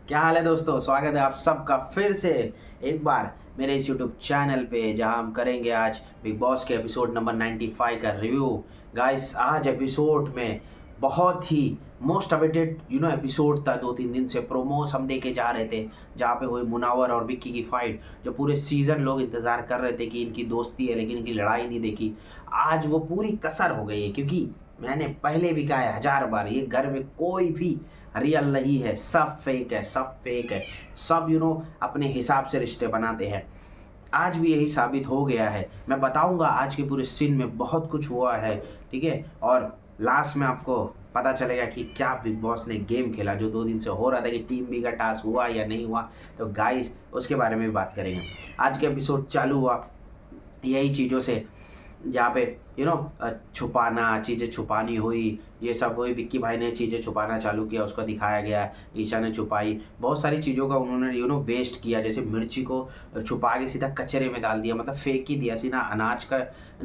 क्या हाल है दोस्तों। स्वागत है आप सबका फिर से एक बार मेरे इस यूट्यूब चैनल पे, जहां हम करेंगे आज बिग बॉस के एपिसोड नंबर 95 का रिव्यू। गाइस, आज एपिसोड में बहुत ही मोस्ट अवेटेड एपिसोड था। 2-3 दिन से प्रोमोस हम देखे जा रहे थे, जहाँ पे हुई मुनावर और विक्की की फाइट, जो पूरे सीजन लोग इंतजार कर रहे थे कि इनकी दोस्ती है, लेकिन इनकी लड़ाई नहीं देखी। आज वो पूरी कसर हो गई है, क्योंकि मैंने पहले भी कहा है 1000 बार, ये घर में कोई भी रियल नहीं है, सब फेक है, सब फेक है। सब अपने हिसाब से रिश्ते बनाते हैं। आज भी यही साबित हो गया है। मैं बताऊंगा आज के पूरे सीन में बहुत कुछ हुआ है, ठीक है। और लास्ट में आपको पता चलेगा कि क्या बिग बॉस ने गेम खेला, जो 2 दिन से हो रहा था कि टीम बी का टास्क हुआ या नहीं हुआ। तो गाइस, उसके बारे में भी बात करेंगे। आज के एपिसोड चालू हुआ यही चीज़ों से, जहाँ पे छुपाना, चीज़ें छुपानी हुई, ये सब हुई। विक्की भाई ने चीज़ें छुपाना चालू किया, उसको दिखाया गया। ईशा ने छुपाई, बहुत सारी चीज़ों का उन्होंने वेस्ट किया। जैसे मिर्ची को छुपा के सीधा कचरे में डाल दिया, मतलब फेंक ही दिया सीधा। अनाज का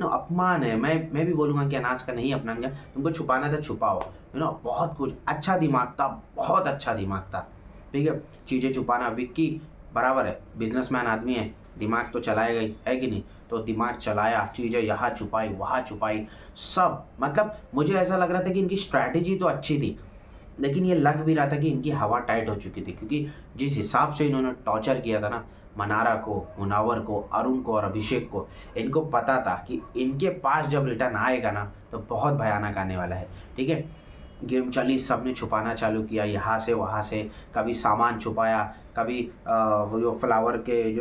अपमान है। मैं भी बोलूँगा कि अनाज का नहीं अपनाएंगे, तुमको छुपाना था छुपाओ। बहुत कुछ अच्छा दिमाग था, बहुत अच्छा दिमाग था, ठीक है। चीज़ें छुपाना, विक्की बराबर है, बिजनेसमैन आदमी है, दिमाग तो चलाएगा ही, है कि नहीं। तो दिमाग चलाया, चीज़ें यहाँ छुपाई, वहाँ छुपाई, सब। मतलब मुझे ऐसा लग रहा था कि इनकी स्ट्रैटेजी तो अच्छी थी, लेकिन ये लग भी रहा था कि इनकी हवा टाइट हो चुकी थी, क्योंकि जिस हिसाब से इन्होंने टॉर्चर किया था ना, मनारा को, मुनावर को, अरुण को और अभिषेक को, इनको पता था कि इनके पास जब रिटर्न आएगा ना, तो बहुत भयानक आने वाला है, ठीक है। गेम चली, सब ने छुपाना चालू किया, यहाँ से वहाँ से। कभी सामान छुपाया, कभी वो जो फ्लावर के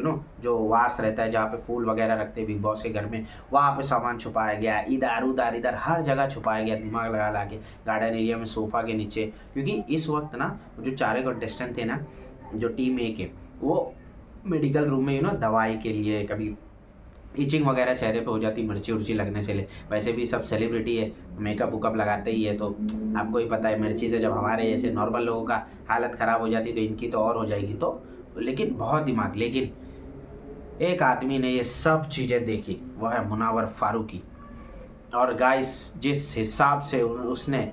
जो वास रहता है, जहाँ पे फूल वगैरह रखते हैं बिग बॉस के घर में, वहाँ पे सामान छुपाया गया। इधर उधर इधर हर जगह छुपाया गया, दिमाग लगा ला के। गार्डन एरिया में, सोफ़ा के नीचे, क्योंकि इस वक्त ना जो 4 कंटेस्टेंट थे ना, जो टीम ए के, वो मेडिकल रूम में दवाई के लिए, कभी इचिंग वगैरह चेहरे पे हो जाती मिर्ची उर्ची लगने से। ले वैसे भी सब सेलिब्रिटी है, मेकअप वुकअप लगाते ही है, तो आपको ही पता है मिर्ची से जब हमारे जैसे नॉर्मल लोगों का हालत ख़राब हो जाती, तो इनकी तो और हो जाएगी। तो लेकिन बहुत दिमाग, लेकिन एक आदमी ने ये सब चीज़ें देखी, वो है मुनावर फारूकी। और गाइस, जिस हिसाब से उसने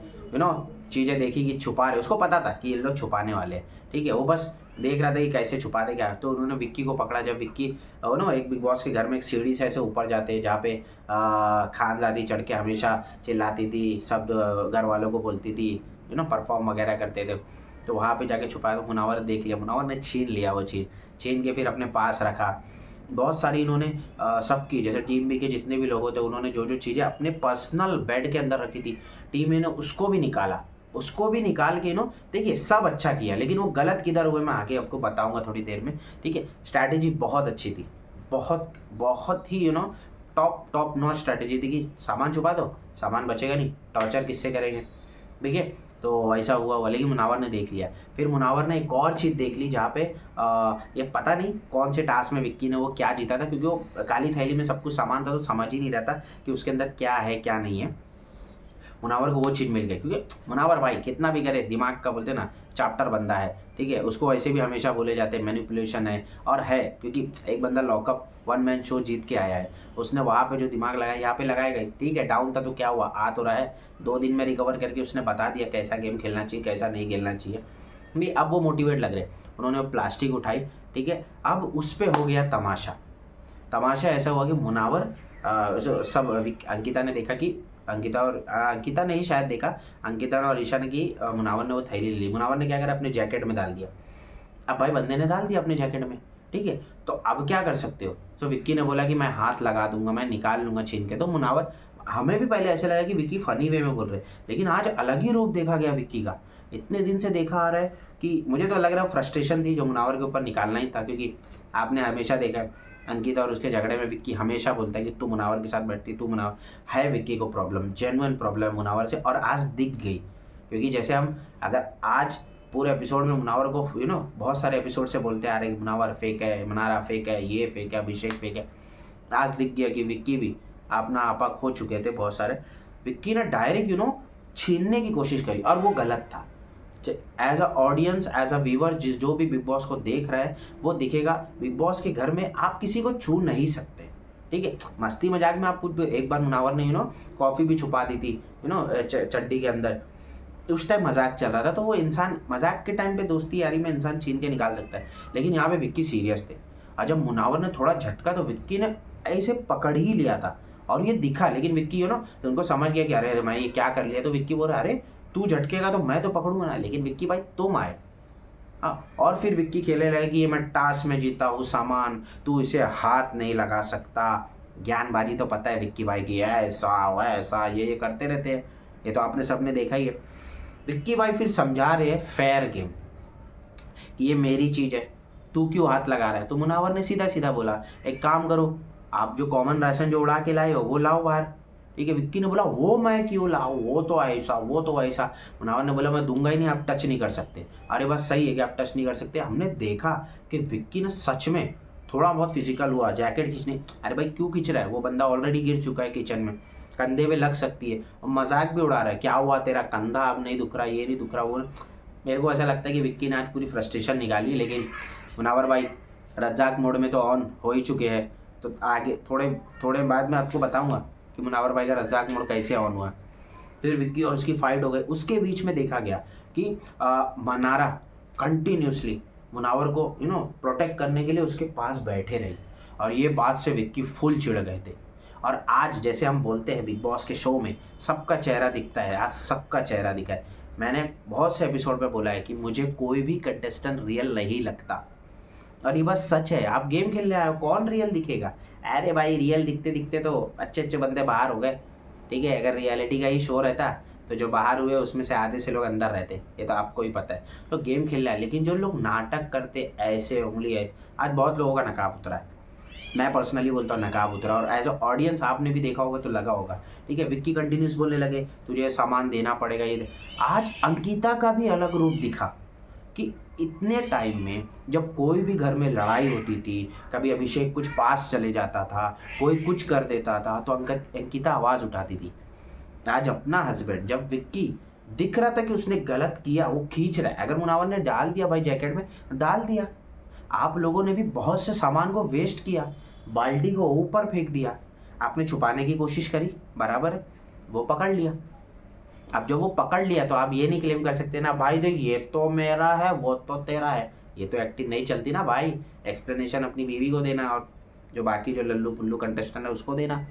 चीज़ें देखी कि छुपा रहे, उसको पता था कि ये लोग छुपाने वाले हैं, ठीक है। वो बस देख रहा था कि कैसे छुपा दे क्या। तो उन्होंने विक्की को पकड़ा। जब विक्की एक बिग बॉस के घर में एक सीढ़ी से ऐसे ऊपर जाते हैं, जहाँ पे खानजादी चढ़ के हमेशा चिल्लाती थी, सब घर वालों को बोलती थी, परफॉर्म वगैरह करते थे। तो वहाँ पे जाके छुपाया, तो मुनावर ने देख लिया, मुनावर ने छीन लिया वो चीज़, छीन के फिर अपने पास रखा। बहुत सारी इन्होंने सबकी, जैसे टीम बी के जितने भी लोग थे, उन्होंने जो जो चीज़ें अपने पर्सनल बेड के अंदर रखी थी, टीम ए ने उसको भी निकाला, उसको भी निकाल के देखिए सब अच्छा किया। लेकिन वो गलत किधर हुए मैं आगे आपको बताऊंगा थोड़ी देर में, ठीक है। स्ट्रैटेजी बहुत अच्छी थी, बहुत बहुत ही टॉप नॉच स्ट्रैटेजी थी कि सामान छुपा दो, सामान बचेगा नहीं, टॉर्चर किससे करेंगे, ठीक है। तो ऐसा हुआ, लेकिन मुनावर ने देख लिया। फिर मुनावर ने एक और चीज़ देख ली, जहाँ पे ये पता नहीं कौन से टास्क में विक्की ने वो क्या जीता था, क्योंकि वो काली थैली में सब कुछ सामान था, तो समझ ही नहीं रहता कि उसके अंदर क्या है क्या नहीं है। मुनावर को वो चीज़ मिल गई, क्योंकि मुनावर भाई कितना भी करे, दिमाग का बोलते ना चैप्टर बंदा है, ठीक है। उसको वैसे भी हमेशा बोले जाते हैं मैनिपुलेशन है, और है, क्योंकि एक बंदा लॉकअप 1 मैन शो जीत के आया है, उसने वहाँ पे जो दिमाग लगाया यहाँ पे लगाएगा, ठीक है। डाउन था तो क्या हुआ, आ तो रहा है। 2 दिन में रिकवर करके उसने बता दिया कैसा गेम खेलना चाहिए, कैसा नहीं खेलना चाहिए भी। अब वो मोटिवेट लग रहे, उन्होंने वो प्लास्टिक उठाई, ठीक है। अब उस पर हो गया तमाशा। तमाशा ऐसा हुआ कि मुनावर सब अंकिता ने देखा कि अंकिता ने ही शायद देखा, अंकिता ने और ईशा ने कि मुनावर ने वो थैली ले ली। मुनावर ने क्या करा, अपने जैकेट में डाल दिया। अब भाई बंदे ने डाल दिया अपने जैकेट में, ठीक है। तो अब क्या कर सकते हो। तो विक्की ने बोला कि मैं हाथ लगा दूंगा, मैं निकाल लूंगा छीन के। तो मुनावर, हमें भी पहले ऐसे लगा कि विक्की फनी वे में बोल रहे, लेकिन आज अलग ही रूप देखा गया विक्की का। इतने दिन से देखा आ रहा है कि मुझे तो लग रहा है फ्रस्ट्रेशन थी जो मुनावर के ऊपर निकालना ही था, क्योंकि आपने हमेशा देखा है अंकिता और उसके झगड़े में विक्की हमेशा बोलता है कि तू मुनावर के साथ बैठती, तू मुनावर। है विक्की को प्रॉब्लम, जेन्युइन प्रॉब्लम मुनावर से, और आज दिख गई। क्योंकि जैसे हम अगर आज पूरे एपिसोड में मुनावर को बहुत सारे एपिसोड से बोलते आ रहे हैं कि मुनावर फेक है, मनारा फेक है, ये फेक है, अभिषेक फेक है, आज दिख गया कि विक्की भी अपना आपा खो चुके थे बहुत सारे। विक्की ने डायरेक्ट छीनने की कोशिश करी, और वो गलत था। As a audience, as a viewer, जो भी बिग बॉस को देख रहा है, वो दिखेगा बिग बॉस के घर में आप किसी को छू नहीं सकते, ठीक है। मस्ती मजाक में आप कुछ, एक बार मुनावर ने कॉफ़ी भी छुपा दी थी चड्डी के अंदर, उस टाइम मजाक चल रहा था, तो वो इंसान मजाक के टाइम पे दोस्ती यारी में इंसान छीन के निकाल सकता है, लेकिन यहाँ पे विक्की सीरियस थे। और जब मुनावर ने थोड़ा झटका तो विक्की ने ऐसे पकड़ ही लिया था, और ये दिखा, लेकिन विक्की उनको समझ गया कि अरे अरे भाई ये क्या कर लिया, तो विक्की बोल रहा अरे तू झटकेगा तो मैं तो पकड़ूंगा ना, लेकिन विक्की भाई तुम आए। हाँ, और फिर विक्की खेलने लगा कि ये मैं टास्क में जीता हूँ सामान, तू इसे हाथ नहीं लगा सकता। ज्ञानबाजी तो पता है विक्की भाई की, ऐसा वैसा ये करते रहते हैं, ये तो आपने सबने देखा ही है। विक्की भाई फिर समझा रहे हैं फेयर गेम कि ये मेरी चीज़ है, तू क्यों हाथ लगा रहा है। तो मुनावर ने सीधा सीधा बोला एक काम करो, आप जो कॉमन राशन जो उड़ा के लाए हो वो लाओ बाहर। ठीक है, विक्की ने बोला वो मैं क्यों लाऊं, वो तो ऐसा वो तो ऐसा। मुनावर ने बोला मैं दूंगा ही नहीं, आप टच नहीं कर सकते। अरे बस सही है कि आप टच नहीं कर सकते। हमने देखा कि विक्की ने सच में थोड़ा बहुत फिजिकल हुआ, जैकेट खींचने, अरे भाई क्यों खींच रहा है, वो बंदा ऑलरेडी गिर चुका है किचन में, कंधे पे लग सकती है, और मजाक भी उड़ा रहा है, क्या हुआ तेरा कंधा अब नहीं दुख रहा, ये नहीं दुख रहा वो। मेरे को ऐसा लगता है कि विक्की ने आज पूरी फ्रस्ट्रेशन निकाली, लेकिन मुनावर भाई रज्जाक मोड में तो ऑन हो ही चुके हैं। तो आगे थोड़े थोड़े बाद में आपको बताऊंगा कि मुनावर भाई का रज्जाक मोड कैसे ऑन हुआ। फिर विक्की और उसकी फाइट हो गई, उसके बीच में देखा गया कि मनारा कंटिन्यूसली मुनावर को प्रोटेक्ट करने के लिए उसके पास बैठे रही, और ये बात से विक्की फुल चिढ़ गए थे। और आज जैसे हम बोलते हैं बिग बॉस के शो में सबका चेहरा दिखता है, आज सबका चेहरा दिखा है। मैंने बहुत से एपिसोड में बोला है कि मुझे कोई भी कंटेस्टेंट रियल नहीं लगता, और ये बस सच है। आप गेम खेलने आए हो, कौन रियल दिखेगा। अरे भाई रियल दिखते दिखते तो अच्छे अच्छे बंदे बाहर हो गए। ठीक है, अगर रियलिटी का ही शो रहता तो जो बाहर हुए उसमें से आधे से लोग अंदर रहते, ये तो आपको ही पता है। तो गेम खेलना है, लेकिन जो लोग नाटक करते ऐसे उंगली ऐसे, आज बहुत लोगों का नकाब उतरा है। मैं पर्सनली बोलता हूँ नकाब उतरा, और एज अ ऑडियंस आपने भी देखा होगा तो लगा होगा। ठीक है, विक्की कंटिन्यूस बोलने लगे तुझे सामान देना पड़ेगा ये आज अंकिता का भी अलग रूप दिखा कि इतने टाइम में जब कोई भी घर में लड़ाई होती थी, कभी अभिषेक कुछ पास चले जाता था, कोई कुछ कर देता था, तो अंकिता आवाज़ उठाती थी। आज अपना हस्बैंड जब विक्की दिख रहा था कि उसने गलत किया, वो खींच रहा है, अगर मुनावर ने डाल दिया भाई जैकेट में, डाल दिया। आप लोगों ने भी बहुत से सामान को वेस्ट किया, बाल्टी को ऊपर फेंक दिया, आपने छुपाने की कोशिश करी, बराबर है, वो पकड़ लिया। अब जब वो पकड़ लिया तो आप ये नहीं क्लेम कर सकते ना भाई देख ये तो मेरा है वो तो तेरा है, ये तो एक्टिंग नहीं चलती ना भाई। एक्सप्लेनेशन अपनी बीवी को देना, और जो बाकी जो लल्लू पुल्लू कंटेस्टेंट है उसको देना।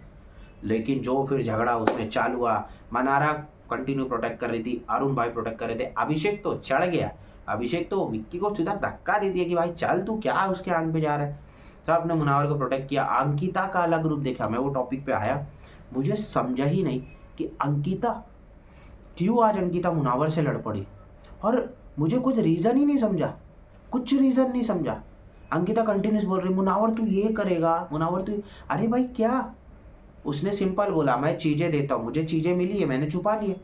लेकिन जो फिर झगड़ा उसमें चालू हुआ, मनारा कंटिन्यू प्रोटेक्ट कर रही थी, अरुण भाई प्रोटेक्ट कर रहे थे, अभिषेक तो चढ़ गया। अभिषेक तो विक्की को सीधा धक्का दे दिया कि भाई चल तू क्या उसके आंख पे जा रहा है। सब ने मुनावर को प्रोटेक्ट किया। अंकिता का अलग रूप देखा, मैं वो टॉपिक पे आया, मुझे समझा ही नहीं कि अंकिता क्यों आज अंकिता मुनावर से लड़ पड़ी, और मुझे कुछ रीज़न ही नहीं समझा, कुछ रीज़न नहीं समझा। अंकिता कंटिन्यूस बोल रही मुनावर तू ये करेगा, मुनावर तू, अरे भाई क्या, उसने सिंपल बोला मैं चीज़ें देता हूँ, मुझे चीज़ें मिली है मैंने छुपा ली है,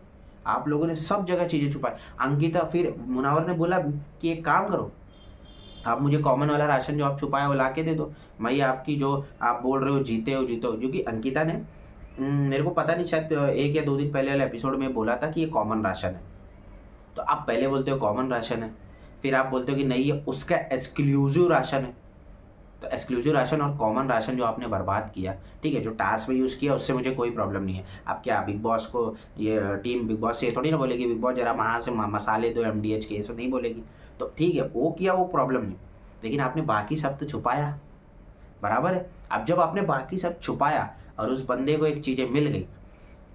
आप लोगों ने सब जगह चीज़ें छुपाई। अंकिता फिर मुनावर ने बोला भी कि एक काम करो, आप मुझे कॉमन वाला राशन जो आप छुपाए वो ला के दे दो, मैं आपकी जो आप बोल रहे हो जीते हो जीतो, जो कि अंकिता ने मेरे को पता नहीं शायद 1 या 2 दिन पहले वाले एपिसोड में बोला था कि ये कॉमन राशन है। तो आप पहले बोलते हो कॉमन राशन है, फिर आप बोलते हो कि नहीं ये उसका एक्सक्लूसिव राशन है। तो एक्सक्लूसिव राशन और कॉमन राशन जो आपने बर्बाद किया, ठीक है, जो टास्क में यूज़ किया उससे मुझे कोई प्रॉब्लम नहीं है। आप क्या बिग बॉस को, ये टीम बिग बॉस से थोड़ी ना बोलेगी बिग बॉस जरा वहाँ से मसाले दो MDH के, ऐसा नहीं बोलेगी। तो ठीक है वो किया वो प्रॉब्लम नहीं, लेकिन आपने बाकी सब तो छुपाया, बराबर है। अब जब आपने बाकी सब छुपाया और उस बंदे को एक चीज़ें मिल गई,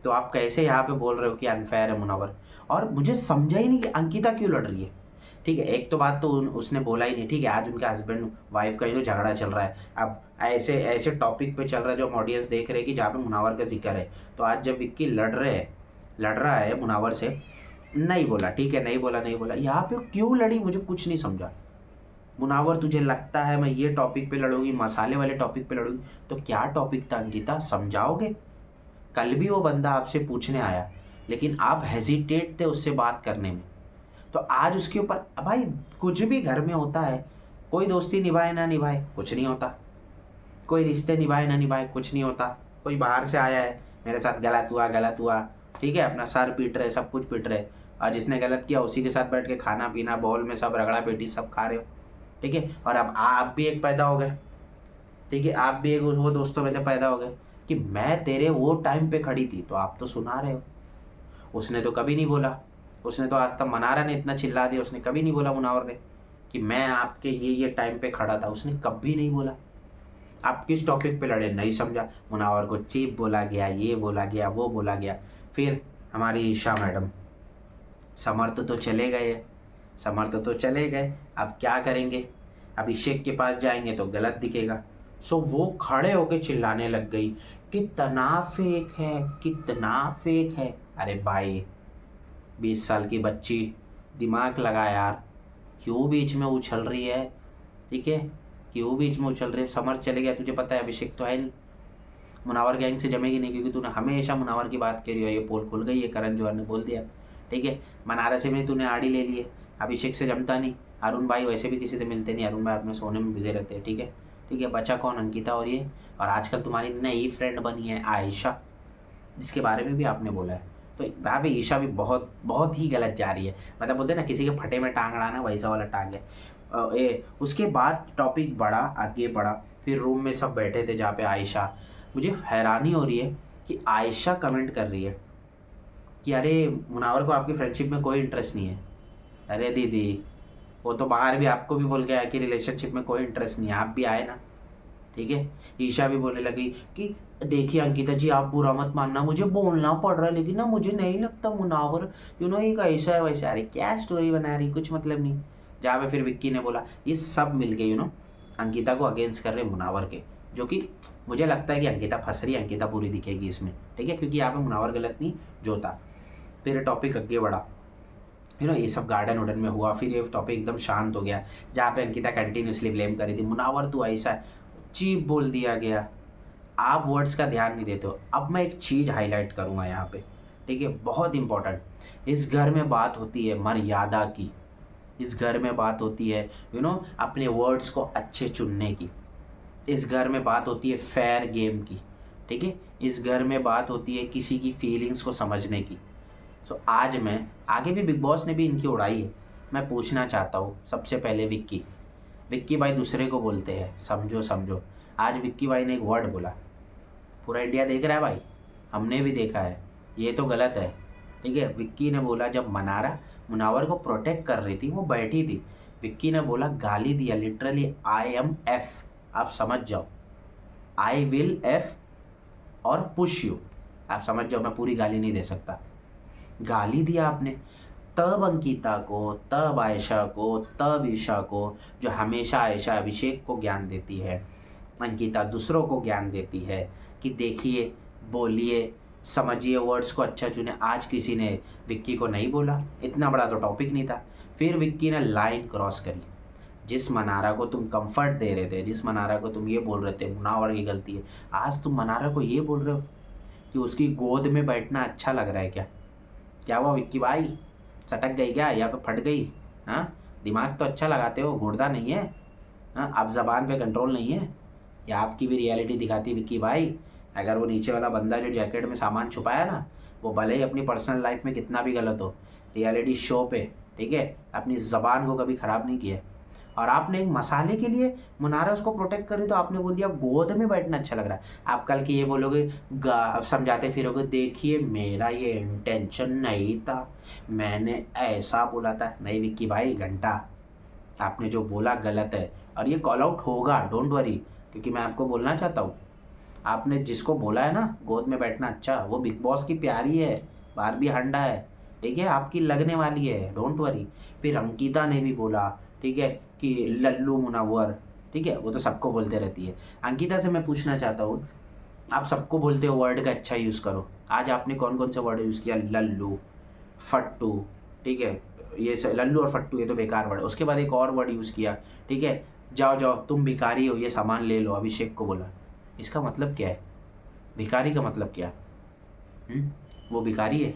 तो आप कैसे यहाँ पे बोल रहे हो कि अनफेयर है मुनावर। और मुझे समझा ही नहीं कि अंकिता क्यों लड़ रही है। ठीक है, एक तो बात तो उसने बोला ही नहीं, ठीक है, आज उनके हस्बैंड वाइफ का ही तो झगड़ा चल रहा है। अब ऐसे ऐसे टॉपिक पे चल रहा है जो हम ऑडियंस देख रहे हैं कि जहाँ पे मुनावर का जिक्र है। तो आज जब विक्की लड़ रहा है मुनावर से, नहीं बोला, ठीक है, नहीं बोला, यहाँ पे क्यों लड़ी मुझे कुछ नहीं समझा। मुनावर तुझे लगता है मैं ये टॉपिक पे लड़ूंगी, मसाले वाले टॉपिक पे लड़ूंगी, तो क्या टॉपिक था अंकिता, समझाओगे। कल भी वो बंदा आपसे पूछने आया, लेकिन आप हेजिटेट थे उससे बात करने में। तो आज उसके ऊपर भाई कुछ भी घर में होता है, कोई दोस्ती निभाए ना निभाए कुछ नहीं होता, कोई रिश्ते निभाए ना निभाए कुछ नहीं होता। कोई बाहर से आया है मेरे साथ गलत हुआ, ठीक है, अपना सर पीट रहे, सब कुछ पीट रहे, और जिसने गलत किया उसी के साथ बैठ के खाना पीना बॉल में सब रगड़ा पेटी सब खा रहे हो, ठीक है। और अब आप भी एक पैदा हो गए, ठीक है, आप भी एक वो दोस्तों में से पैदा हो गए कि मैं तेरे वो टाइम पे खड़ी थी, तो आप तो सुना रहे हो। उसने तो कभी नहीं बोला, उसने तो आज तक मनारा ने इतना चिल्ला दिया, उसने कभी नहीं बोला मुनावर ने कि मैं आपके ये टाइम पे खड़ा था, उसने कभी नहीं बोला। आप किस टॉपिक पे लड़े नहीं समझा, मुनावर को चीप बोला गया, ये बोला गया, वो बोला गया। फिर हमारी ईशा मैडम, समर्थ तो चले गए, समर्थ तो चले गए, अब क्या करेंगे, अभिषेक के पास जाएंगे तो गलत दिखेगा। सो वो खड़े होके चिल्लाने लग गई, कितना फेक है, कितना फेक है। अरे भाई 20 साल की बच्ची, दिमाग लगा यार, क्यों बीच में उछल रही है, ठीक है, क्यों बीच में उछल रही है। समर्थ चले गया, तुझे पता है अभिषेक तो है नहीं, मुनावर गैंग से जमेगी नहीं, क्योंकि तूने हमेशा मुनावर की बात करी है, ये पोल खुल गई है, करण जौहर ने बोल दिया, ठीक है। मनारा से भी तूने आड़ी ले लिए, अभिषेक से जमता नहीं, अरुण भाई वैसे भी किसी से मिलते नहीं, अरुण भाई अपने सोने में बिजी रहते हैं, ठीक है, ठीक है। बचा कौन, अंकिता और ये, और आजकल तुम्हारी नई फ्रेंड बनी है आयशा, जिसके बारे में भी आपने बोला है। तो यहाँ पे ईशा भी बहुत बहुत ही गलत जा रही है, मतलब बोलते हैं ना किसी के फटे में टांग अड़ाना, वैसा वाला टांग है। उसके बाद टॉपिक बढ़ा, आगे बढ़ा, फिर रूम में सब बैठे थे जहाँ पे आयशा, मुझे हैरानी हो रही है कि आयशा कमेंट कर रही है कि अरे मुनावर को आपकी फ्रेंडशिप में कोई इंटरेस्ट नहीं है। अरे दीदी, वो तो बाहर भी आपको भी बोल गया कि रिलेशनशिप में कोई इंटरेस्ट नहीं है, आप भी आए ना, ठीक है। ईशा भी बोलने लगी कि देखिए अंकिता जी, आप बुरा मत मानना, मुझे बोलना पड़ रहा है, लेकिन ना मुझे नहीं लगता मुनावर एक ऐसा है वैसा। अरे क्या स्टोरी बना रही, कुछ मतलब नहीं। जहाँ पे फिर विक्की ने बोला, ये सब मिल के अंकिता को अगेंस्ट कर रहे मुनावर के, जो कि मुझे लगता है कि अंकिता फंस रही है, अंकिता पूरी दिखेगी इसमें, ठीक है, क्योंकि यहाँ पे मुनावर गलत नहीं, जो था। फिर टॉपिक आगे बढ़ा, ये सब गार्डन वार्डन में हुआ, फिर ये टॉपिक एकदम शांत हो गया, जहाँ पे अंकिता कंटिन्यूसली ब्लेम कर रही थी, मुनावर तू ऐसा है, चीप बोल दिया गया। आप वर्ड्स का ध्यान नहीं देते हो। अब मैं एक चीज़ हाईलाइट करूँगा यहाँ पे, ठीक है, बहुत इंपॉर्टेंट। इस घर में बात होती है मर्यादा की, इस घर में बात होती है अपने वर्ड्स को अच्छे चुनने की, इस घर में बात होती है फेयर गेम की, ठीक है, इस घर में बात होती है किसी की फीलिंग्स को समझने की। सो आज मैं, आगे भी बिग बॉस ने भी इनकी उड़ाई है, मैं पूछना चाहता हूँ सबसे पहले विक्की भाई दूसरे को बोलते हैं समझो समझो, आज विक्की भाई ने एक वर्ड बोला, पूरा इंडिया देख रहा है भाई, हमने भी देखा है, ये तो गलत है, ठीक है। विक्की ने बोला, जब मनारा मुनावर को प्रोटेक्ट कर रही थी, वो बैठी थी, विक्की ने बोला, गाली दिया लिटरली, आई एम एफ, आप समझ जाओ, आई विल एफ और पुश यू, आप समझ जाओ, मैं पूरी गाली नहीं दे सकता, गाली दिया आपने। तब अंकिता को, तब आयशा को, तब ईशा को, जो हमेशा आयशा अभिषेक को ज्ञान देती है, अंकिता दूसरों को ज्ञान देती है कि देखिए, बोलिए, समझिए, वर्ड्स को अच्छा चुने, आज किसी ने विक्की को नहीं बोला, इतना बड़ा तो टॉपिक नहीं था। फिर विक्की ने लाइन क्रॉस करी, जिस मनारा को तुम कंफर्ट दे रहे थे, जिस मनारा को तुम ये बोल रहे थे मुनावर की गलती है, आज तुम मनारा को ये बोल रहे हो कि उसकी गोद में बैठना अच्छा लग रहा है क्या? क्या हुआ विक्की भाई, सटक गई क्या या पे फट गई? हाँ, दिमाग तो अच्छा लगाते हो, गुर्दा नहीं है, हाँ, अब ज़बान पे कंट्रोल नहीं है, या आपकी भी रियलिटी दिखाती विक्की भाई। अगर वो नीचे वाला बंदा जो जैकेट में सामान छुपाया ना, वो भले ही अपनी पर्सनल लाइफ में कितना भी गलत हो, रियलिटी शो पे, ठीक है, अपनी ज़बान को कभी ख़राब नहीं किया। और आपने एक मसाले के लिए मुनारा उसको प्रोटेक्ट करी, तो आपने बोल दिया गोद में बैठना अच्छा लग रहा है। आप कल की ये बोलोगे, समझाते फिरोगे, देखिए मेरा ये इंटेंशन नहीं था, मैंने ऐसा बोला था। नहीं विक्की भाई, घंटा, आपने जो बोला गलत है, और ये कॉल आउट होगा, डोंट वरी, क्योंकि मैं आपको बोलना चाहता हूँ, आपने जिसको बोला है ना गोद में बैठना अच्छा, वो बिग बॉस की प्यारी है, बारबी हंडा है, ठीक है, आपकी लगने वाली है, डोंट वरी। फिर अंकिता ने भी बोला, ठीक है, कि लल्लू मुनावर, ठीक है, वो तो सबको बोलते रहती है। अंकिता से मैं पूछना चाहता हूँ, आप सबको बोलते हो वर्ड का अच्छा यूज़ करो, आज आपने कौन कौन से वर्ड यूज़ किया? लल्लू, फट्टू, ठीक है, ये लल्लू और फट्टू ये तो बेकार वर्ड है। उसके बाद एक और वर्ड यूज़ किया, ठीक है, जाओ जाओ तुम भिखारी हो, ये सामान ले लो, अभिषेक को बोला। इसका मतलब क्या है? भिखारी का मतलब क्या? वो भिखारी है?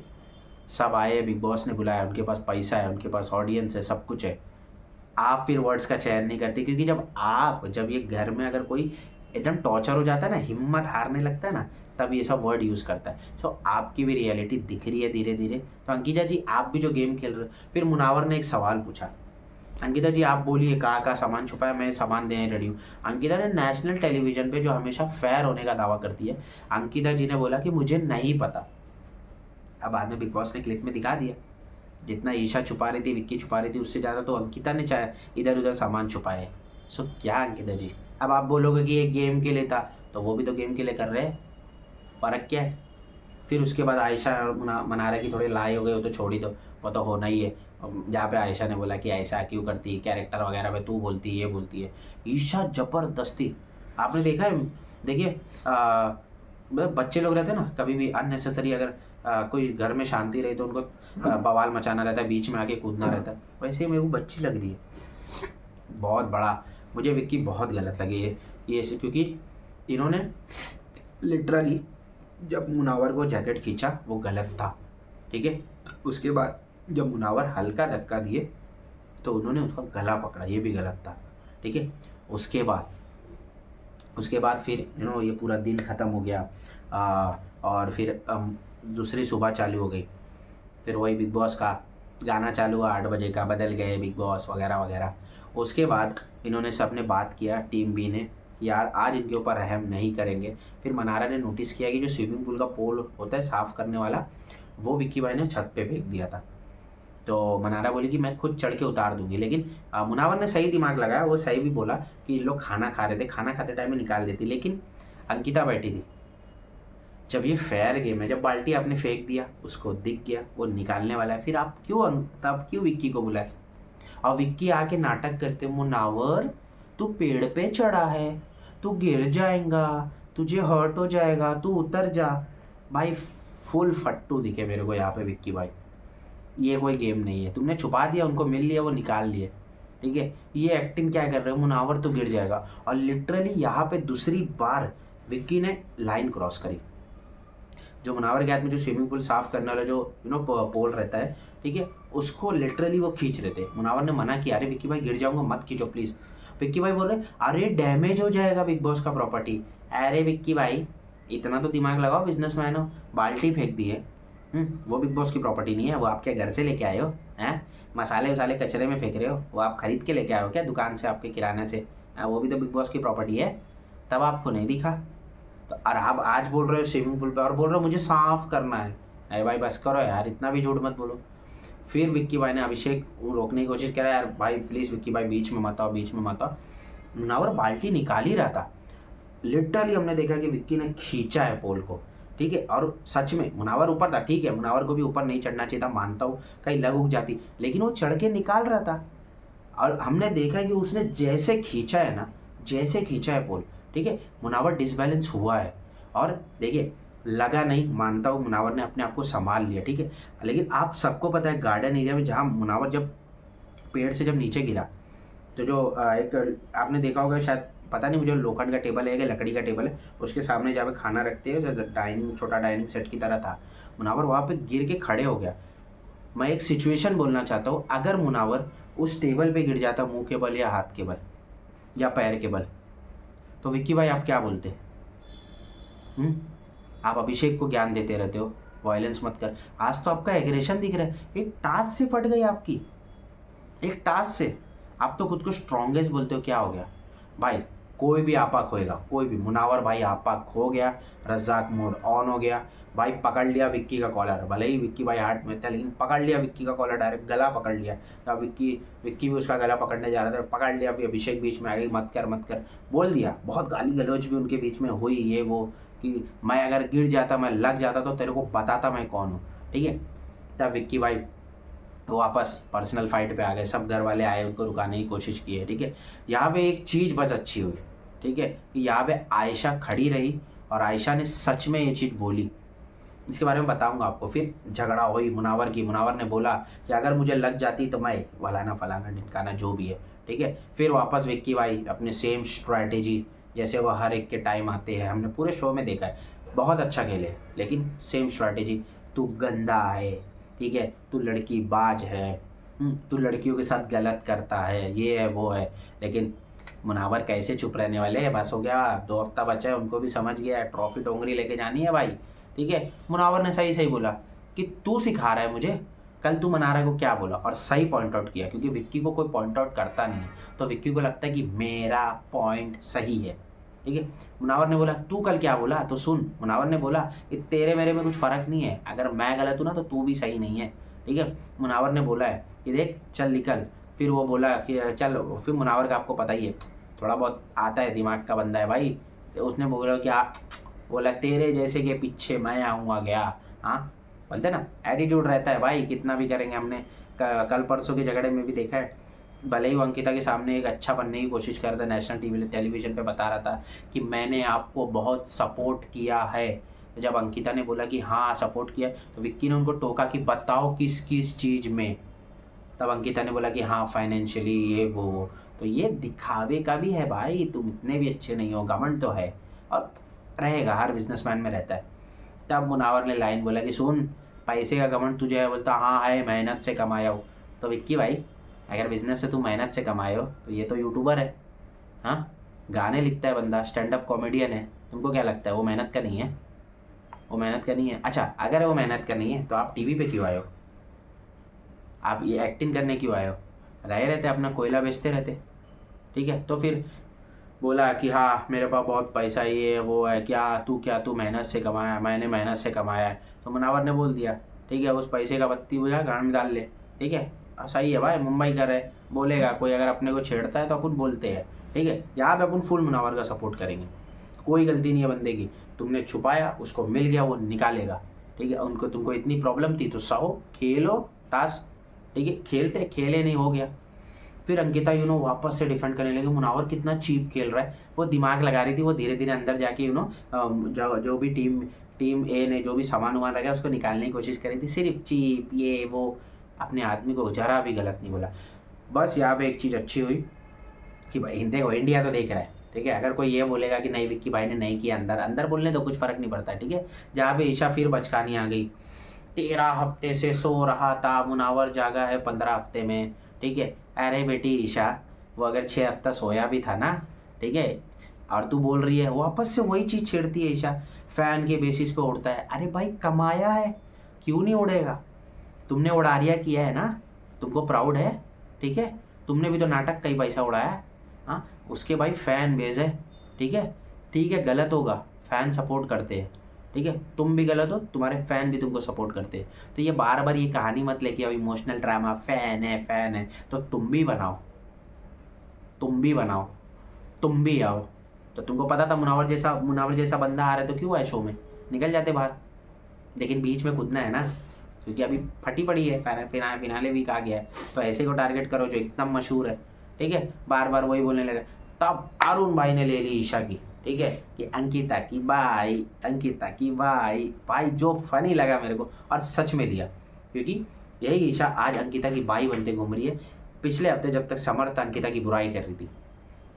सब आए, बिग बॉस ने बुलाया, उनके पास पैसा है, उनके पास ऑडियंस है, सब कुछ है, आप फिर वर्ड्स का चयन नहीं करते, क्योंकि जब ये घर में अगर कोई एकदम टॉर्चर हो जाता है ना, हिम्मत हारने लगता है ना, तब ये सब वर्ड यूज़ करता है। सो आपकी भी रियलिटी दिख रही है धीरे धीरे। तो अंकिता जी, आप भी जो गेम खेल रहे हो। फिर मुनावर ने एक सवाल पूछा, अंकिता जी आप बोलिए, कहाँ सामान छुपाया, मैं सामान देने रेडी हूँ। अंकिता ने नेशनल टेलीविज़न पे, जो हमेशा फेयर होने का दावा करती है, अंकिता जी ने बोला कि मुझे नहीं पता। अब बाद में बिग बॉस ने क्लिप में दिखा दिया जितना ईशा छुपा रही थी, विक्की छुपा रही थी, उससे ज़्यादा तो अंकिता ने चाहे इधर उधर सामान छुपाए। सो क्या अंकिता जी, अब आप बोलोगे कि ये गेम के लिए था, तो वो भी तो गेम के लिए कर रहे हैं, फ़र्क क्या है। फिर उसके बाद आयशा और मनारा की थोड़ी लड़ाई हो गई, वो तो छोड़ी दो, वो तो होना ही है। जहाँ पे आयशा ने बोला कि ऐसा क्यों करती है, कैरेक्टर वगैरह में तू बोलती है, ये बोलती है। ईशा ज़बरदस्ती, आपने देखा है, देखिए बच्चे लोग रहते हैं ना, कभी भी अननेसेसरी अगर कोई घर में शांति रही तो उनको बवाल मचाना रहता है, बीच में आके कूदना रहता है, वैसे ही मेरे को बच्ची लग रही है बहुत बड़ा। मुझे विक्की बहुत गलत लगी है ये क्योंकि इन्होंने लिटरली जब मुनावर को जैकेट खींचा वो गलत था, ठीक है। उसके बाद जब मुनावर हल्का धक्का दिए तो उन्होंने उसका गला पकड़ा, ये भी गलत था, ठीक है। उसके बाद फिर ये पूरा दिन ख़त्म हो गया। और फिर दूसरी सुबह चालू हो गई, फिर वही बिग बॉस का गाना चालू हुआ 8 बजे का, बदल गए बिग बॉस वगैरह वगैरह। उसके बाद इन्होंने सब ने बात किया, टीम बी ने, यार आज इनके ऊपर रहम नहीं करेंगे। फिर मनारा ने नोटिस किया कि जो स्विमिंग पूल का पोल होता है साफ़ करने वाला, वो विक्की भाई ने छत पे फेंक दिया था। तो मनारा बोली कि मैं खुद चढ़ के उतार दूंगी, लेकिन मुनावर ने सही दिमाग लगाया, वो सही भी बोला कि लोग खाना खा रहे थे, खाना खाते टाइम में निकाल देती, लेकिन अंकिता बैठी थी। जब ये फेयर गेम है, जब बाल्टी आपने फेंक दिया, उसको दिख गया वो निकालने वाला है, फिर आप क्यों विक्की को बुलाए। और विक्की आके नाटक करते, मुनावर तू पेड़ पे चढ़ा है, तू गिर जाएगा, तुझे हर्ट हो जाएगा, तू उतर जा। भाई फुल फट्टू दिखे मेरे को यहाँ पे विक्की भाई, ये कोई गेम नहीं है, तुमने छुपा दिया, उनको मिल लिया, वो निकाल लिए, ठीक है। ये एक्टिंग क्या कर रहे हो, मुनावर तो गिर जाएगा। और लिटरली यहाँ पे दूसरी बार विक्की ने लाइन क्रॉस करी। जो मुनावर के हाथ में जो स्विमिंग पूल साफ करने वाला जो पोल रहता है, ठीक है, उसको लिटरली वो खींच रहे थे। मुनावर ने मना किया, अरे विक्की भाई गिर जाऊंगा, मत खींचो प्लीज़। विक्की भाई बोल रहे अरे डैमेज हो जाएगा बिग बॉस का प्रॉपर्टी। अरे विक्की भाई इतना तो दिमाग लगाओ, बिजनेसमैन हो, बाल्टी फेंक दी है, वो बिग बॉस की प्रॉपर्टी नहीं है, वो आपके घर से लेके आए हो हैं। मसाले वसाले कचरे में फेंक रहे हो, वो आप खरीद के लेके आए हो क्या दुकान से, आपके किराने से, वो भी तो बिग बॉस की प्रॉपर्टी है। तब आपको नहीं दिखा, तो और आप आज बोल रहे हो स्विमिंग पूल पे, और बोल रहे हो मुझे साफ करना है। अरे भाई बस करो यार, इतना भी झूठ मत बोलो। फिर विक्की भाई ने अभिषेक रोकने की कोशिश करा, यार भाई प्लीज़ विक्की भाई बीच में मत आओ, बीच में मत आओ। मुनावर बाल्टी निकाल ही रहा था, लिटरली हमने देखा कि विक्की ने खींचा है पोल को, ठीक है। और सच में मुनावर ऊपर था, ठीक है, मुनावर को भी ऊपर नहीं चढ़ना चाहिए था, मानता हूँ, कहीं लग उग जाती, लेकिन वो चढ़ के निकाल रहा था। और हमने देखा कि उसने जैसे खींचा है ना, जैसे खींचा है पोल, ठीक है, मुनावर डिसबैलेंस हुआ है। और देखिए लगा नहीं, मानता हूँ मुनावर ने अपने आप को संभाल लिया, ठीक है। लेकिन आप सबको पता है गार्डन एरिया में जहाँ मुनावर जब पेड़ से जब नीचे गिरा, तो जो एक आपने देखा होगा शायद, पता नहीं मुझे, लोखंड का टेबल है या लकड़ी का टेबल है, उसके सामने जहाँ पे खाना रखते हैं, डाइनिंग, छोटा डाइनिंग सेट की तरह था, मुनावर वहाँ पे गिर के खड़े हो गया। मैं एक सिचुएशन बोलना चाहता हूँ, अगर मुनावर उस टेबल पे गिर जाता मुंह के बल या हाथ के बल या पैर के बल, तो विक्की भाई आप क्या बोलते। आप अभिषेक को ज्ञान देते रहते हो, वायलेंस मत कर। आज तो आपका एग्रेशन दिख रहा है, एक टास्क से फट गई आपकी, एक टास्क से। आप तो खुद को स्ट्रॉन्गेस्ट बोलते हो, क्या हो गया भाई। कोई भी आपा खोएगा, कोई भी, मुनावर भाई आपा खो गया, रज्जाक मोड ऑन हो गया भाई, पकड़ लिया विक्की का कॉलर, भले ही विक्की भाई हार्ट में था, लेकिन पकड़ लिया विक्की का कॉलर, डायरेक्ट गला पकड़ लिया। अब विक्की भी उसका गला पकड़ने जा रहा था, पकड़ लिया, अभी अभिषेक बीच में आ गई, मत कर बोल दिया। बहुत गाली गलौज भी उनके बीच में हुई, ये वो, कि मैं अगर गिर जाता, मैं लग जाता तो तेरे को बताता मैं कौन हूँ, ठीक है। तब विक्की भाई वापस पर्सनल फाइट पे आ गए, सब घर वाले आए, उनको रुकाने की कोशिश की है, ठीक है। यहाँ पे एक चीज़ बस अच्छी हुई, ठीक है, कि यहाँ पे आयशा खड़ी रही और आयशा ने सच में ये चीज़ बोली, इसके बारे में बताऊंगा आपको। फिर झगड़ा हुई मुनावर की, मुनावर ने बोला कि अगर मुझे लग जाती तो मैं फलाना फलाना ढिमकाना जो भी है, ठीक है। फिर वापस विक्की भाई अपने सेम स्ट्रैटेजी, जैसे वो हर एक के टाइम आते हैं, हमने पूरे शो में देखा है, बहुत अच्छा खेले, लेकिन सेम स्ट्रैटेजी, तू गंदा है, ठीक है, तू लड़की बाज है, तू लड़कियों के साथ गलत करता है, ये है वो है। लेकिन मुनावर कैसे चुप रहने वाले हैं, बस हो गया, 2 हफ्ता बचा है, उनको भी समझ गया है ट्रॉफी डोंगरी लेके जानी है भाई, ठीक है। मुनावर ने सही बोला कि तू सिखा रहा है मुझे, कल तू मनारा को क्या बोला, और सही पॉइंट आउट किया, क्योंकि विक्की को कोई पॉइंट आउट करता नहीं है, तो विक्की को लगता है कि मेरा पॉइंट सही है, ठीक है। मुनावर ने बोला तू कल क्या बोला, तो सुन, मुनावर ने बोला कि तेरे मेरे में कुछ फ़र्क नहीं है, अगर मैं गलत हूँ ना तो तू भी सही नहीं है, ठीक है। मुनावर ने बोला है कि देख चल निकल, फिर वो बोला कि चल, फिर मुनावर का आपको पता ही है, थोड़ा बहुत आता है, दिमाग का बंदा है भाई, तो उसने बोला कि बोला तेरे जैसे के पीछे मैं आऊँगा गया। हाँ, बोलते ना एटीट्यूड रहता है भाई, कितना भी करेंगे। हमने कल परसों के झगड़े में भी देखा है, भले ही वो अंकिता के सामने एक अच्छा बनने की कोशिश कर रहा था, नेशनल टेलीविजन पे बता रहा था कि मैंने आपको बहुत सपोर्ट किया है। तो जब अंकिता ने बोला कि हाँ सपोर्ट किया, तो विक्की ने उनको टोका कि बताओ किस किस चीज़ में। तब अंकिता ने बोला कि हाँ फाइनेंशियली ये वो। तो ये दिखावे का भी है भाई, तुम इतने भी अच्छे नहीं हो, घमंड तो है और रहेगा, हर बिजनेसमैन में रहता है। तब मुनावर ने लाइन बोला कि सुन, पैसे का घमंड तुझे है? बोलता हाँ है, मेहनत से कमाया हो। तो विक्की भाई, अगर बिजनेस से तू मेहनत से कमाए हो तो ये तो यूट्यूबर है, हाँ, गाने लिखता है बंदा, स्टैंड अप कॉमेडियन है, तुमको क्या लगता है वो मेहनत का नहीं है? वो मेहनत का नहीं है? अच्छा, अगर वो मेहनत का नहीं है तो आप टीवी पे क्यों आए हो? आप ये एक्टिंग करने क्यों आए हो? रहे रहते अपना कोयला बेचते रहते, ठीक है। तो फिर बोला कि हाँ मेरे पास बहुत पैसा ये वो है, क्या तू मेहनत से कमाया? मैंने मेहनत से कमाया है। तो मुनावर ने बोल दिया ठीक है, उस पैसे का बत्ती बुझा गांड में डाल ले, ठीक है। सही है भाई, मुंबई का है, बोलेगा कोई अगर अपने को छेड़ता है तो अपन बोलते हैं, ठीक है। यहाँ पे अपन फुल मुनावर का सपोर्ट करेंगे, कोई गलती नहीं है बंदे की। तुमने छुपाया, उसको मिल गया, वो निकालेगा, ठीक है। उनको तुमको इतनी प्रॉब्लम थी तो सहो, खेलो टास्क, ठीक है। खेलते खेले नहीं, हो गया। फिर अंकिता वापस से डिफेंड करने लगी, मुनावर कितना चीप खेल रहा है, वो दिमाग लगा रही थी, वो धीरे धीरे अंदर जाके जो भी टीम ए ने जो भी सामान वामान रखा उसको निकालने की कोशिश करी थी, सिर्फ चीप ये वो, अपने आदमी को जरा भी गलत नहीं बोला। बस यहाँ पे एक चीज़ अच्छी हुई कि भाई देखो इंडिया तो देख रहा है, ठीक है। अगर कोई ये बोलेगा कि नहीं विक्की भाई ने नहीं किया, अंदर अंदर बोलने तो कुछ फ़र्क नहीं पड़ता, ठीक है। जहाँ पे ईशा फिर बचकानी आ गई, 13 हफ्ते से सो रहा था, मुनावर जागा है 15 हफ्ते में, ठीक है। अरे बेटी ईशा, वो अगर 6 हफ्ता सोया भी था ना, ठीक है, और तू बोल रही है, वापस से वही चीज़ छेड़ती है ईशा, फ़ैन के बेसिस पे उड़ता है। अरे भाई कमाया है, क्यों नहीं उड़ेगा? तुमने उड़ारिया किया है ना, तुमको प्राउड है, ठीक है। तुमने भी तो नाटक का ही पैसा उड़ाया है, हाँ। उसके भाई फ़ैन बेस है, ठीक है। ठीक है, गलत होगा, फ़ैन सपोर्ट करते हैं, ठीक है। तुम भी गलत हो, तुम्हारे फ़ैन भी तुमको सपोर्ट करते हैं। तो ये बार बार ये कहानी मत लेके आओ, इमोशनल ड्रामा, फ़ैन है, तो तुम भी बनाओ, तुम भी आओ। तो तुमको पता था मुनावर जैसा बंदा आ रहा है तो क्यों आए शो में, निकल जाते बाहर। लेकिन बीच में कूदना है ना, क्योंकि अभी फटी पड़ी है, फिनाले वीक आ गया है, तो ऐसे को टारगेट करो जो एकदम मशहूर है, ठीक है। बार बार वही बोलने लगा। तब अरुण भाई ने ले ली ईशा की, ठीक है, कि अंकिता की भाई जो फनी लगा मेरे को, और सच में लिया, क्योंकि यही ईशा आज अंकिता की बाई बनते घूम रही है। पिछले हफ्ते जब तक समर्थ अंकिता की बुराई कर रही थी,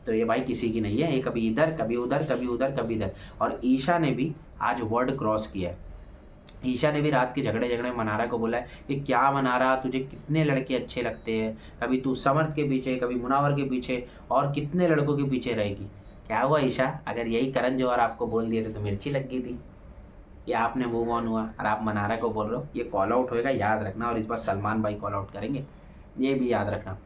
तो ये भाई किसी की नहीं है, ये कभी इधर कभी उधर कभी उधर कभी इधर। और ईशा ने भी आज वर्ड क्रॉस किया है। ईशा ने भी रात के झगड़े में मनारा को बोला है कि क्या मनारा, तुझे कितने लड़के अच्छे लगते हैं, कभी तू समर्थ के पीछे, कभी मुनावर के पीछे, और कितने लड़कों के पीछे रहेगी। क्या हुआ ईशा, अगर यही करण जौहर आपको बोल दिए थे तो मिर्ची लग गई थी, या आपने मूव ऑन हुआ और आप मनारा को बोल रहे हो? ये कॉल आउट होएगा, याद रखना। और इस बार सलमान भाई कॉल आउट करेंगे, ये भी याद रखना।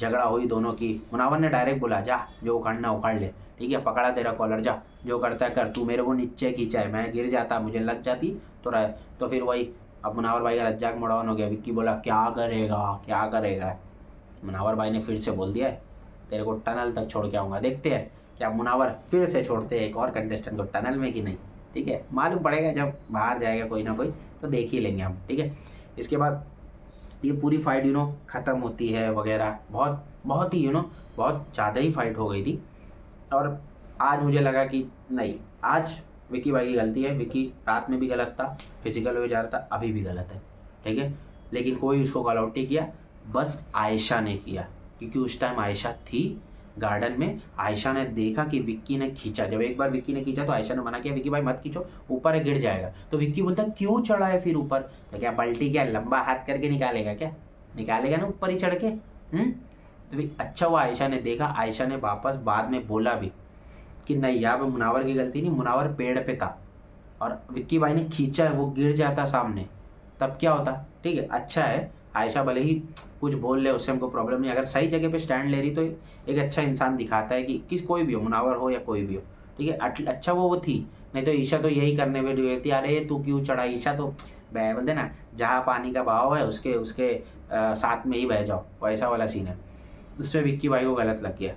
झगड़ा हुई दोनों की, मुनावर ने डायरेक्ट बोला जा जो उखाड़ना उखाड़ ले, ठीक है, पकड़ा तेरा कॉलर, जा जो करता है कर, तू मेरे को नीचे खींचा है, मैं गिर जाता, मुझे लग जाती तो रहे। तो फिर वही अब मुनावर भाई का रज्जाक मोड़ावन हो गया। विक्की बोला क्या करेगा। मुनावर भाई ने फिर से बोल दिया है तेरे को टनल तक छोड़ के आऊँगा। देखते हैं क्या मुनावर फिर से छोड़ते हैं एक और कंटेस्टेंट को टनल में कि नहीं, ठीक है। मालूम पड़ेगा जब बाहर जाएगा कोई ना कोई, तो देख ही लेंगे हम, ठीक है। इसके बाद ये पूरी फाइट ख़त्म होती है वगैरह, बहुत ही बहुत ज़्यादा ही फाइट हो गई थी। और आज मुझे लगा कि नहीं, आज विक्की भाई की गलती है। विक्की रात में भी गलत था, फिजिकल हो जा रहा था, अभी भी गलत है, ठीक है। लेकिन कोई उसको कॉल आउट नहीं किया, बस आयशा ने किया, क्योंकि उस टाइम आयशा थी गार्डन में। आयशा ने देखा कि विक्की ने खींचा, जब एक बार विक्की ने खींचा तो आयशा ने मना किया, विक्की भाई मत खींचो, ऊपर है गिर जाएगा। तो विक्की बोलता क्यों चढ़ा है फिर ऊपर? तो क्या बल्टी क्या लंबा हाथ करके निकालेगा क्या? निकालेगा ना ऊपर ही चढ़ के। तो फिर अच्छा हुआ आयशा ने देखा, आयशा ने वापस बाद में बोला भी कि नहीं यहाँ पे मुनावर की गलती नहीं, मुनावर पेड़ पे था और विक्की भाई ने खींचा है, वो गिर जाता सामने, तब क्या होता, ठीक है। अच्छा है आयशा भले ही कुछ बोल ले, उससे हमको प्रॉब्लम नहीं, अगर सही जगह पे स्टैंड ले रही तो एक अच्छा इंसान दिखाता है कि कोई भी हो, मुनावर हो या कोई भी हो, ठीक है। अच्छा वो थी, नहीं तो ईशा तो यही करने में डुबी थी, अरे तू क्यों चढ़ा। ईशा तो बोलते ना, जहाँ पानी का बहाव है उसके उसके साथ में ही बह जाओ, वैसा वाला सीन है। उसमें विक्की भाई को गलत लग गया।